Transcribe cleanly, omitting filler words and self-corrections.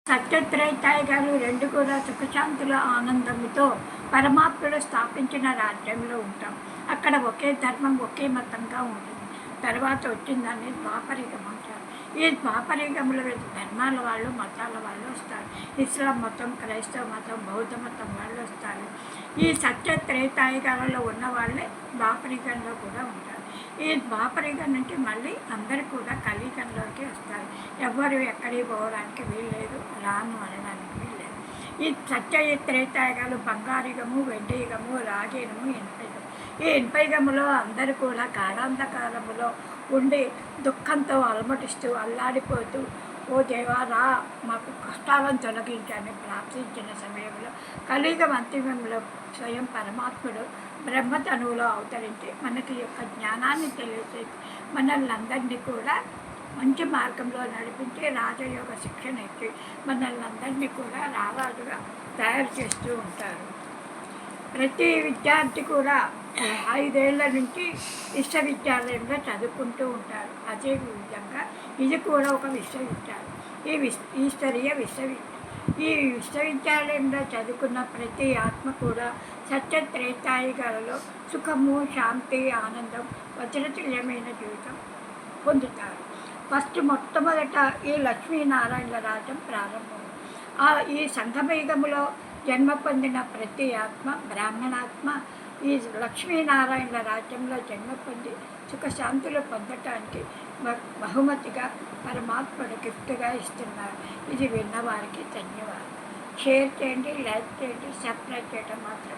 సత్యత్రేతాయుగాలు రెండు కూడా సుఖశాంతుల ఆనందముతో పరమాత్ముడు స్థాపించిన రాజ్యంలో ఉంటాం. అక్కడ ఒకే ధర్మం ఒకే మతంగా ఉంటుంది. తర్వాత వచ్చిందని ద్వాపరికం అంటారు. ఈ ద్వాపరికంలో ధర్మాల వాళ్ళు మతాల వాళ్ళు వస్తారు. ఇస్లాం మతం, క్రైస్తవ మతం, బౌద్ధ మతం వాళ్ళు వస్తారు. ఈ సత్యత్రేతాయుగాలలో ఉన్న వాళ్ళే ద్వాపరికంలో కూడా ఉంటారు. ఈ ద్వాపరికం నుంచి మళ్ళీ అందరూ కూడా కలియుగంలోకి వస్తారు. ఎవ్వరు ఎక్కడికి పోవడానికి వీల్లేదు, రాను అనడానికి వీల్లేదు. ఈ సత్యత్రేతాయుగాలు బంగారుయుగము, వెండియుగము, రాగియుగము, ఇనుపయుగము. ఈ ఇనుపయుగములో అందరూ కూడా గాఢాంధకారములో ఉండి దుఃఖంతో అలమటిస్తూ అల్లాడిపోతూ ఓ దేవారా మాకు కష్టాలను తొలగించని ప్రార్థించిన సమయంలో కలియుగం అంతిమంలో స్వయం పరమాత్ముడు బ్రహ్మతనువులో అవతరించి మనకి యొక్క జ్ఞానాన్ని తెలియజేసి మనల్ని అందరినీ కూడా మంచి మార్గంలో నడిపించి రాజయోగ శిక్షణ ఇచ్చి మనల్ని అందరినీ కూడా రారాజుగా తయారు చేస్తూ ఉంటారు. ప్రతి విద్యార్థి కూడా 5 ఏళ్ల నుంచి విశ్వవిద్యాలయంలో చదువుకుంటూ ఉంటారు. అదే విధంగా ఇది కూడా ఒక విశ్వవిద్యాలయం. ఈశ్వరీయ విశ్వవిద్యాలయం. ఈ విశ్వవిద్యాలయంలో చదువుకున్న ప్రతి ఆత్మ కూడా సత్యత్రేతాయుగాలలో సుఖము, శాంతి, ఆనందం, వజ్రతుల్యమైన జీవితం పొందుతారు. మొట్టమొదట ఈ లక్ష్మీనారాయణల రాజ్యం ప్రారంభం. ఈ సంగమయుగములో జన్మ పొందిన ప్రతి ఆత్మ బ్రాహ్మణాత్మ ఈ లక్ష్మీనారాయణల రాజ్యంలో జన్మ పొంది సుఖశాంతులు పొందటానికి బహుమతిగా పరమాత్ముడు గిఫ్ట్గా ఇస్తున్నారు. ఇది విన్నవారికి ధన్యవాదాలు. షేర్ చేయండి, లైక్ చేయండి, సబ్స్క్రైబ్ చేయడం మాత్రం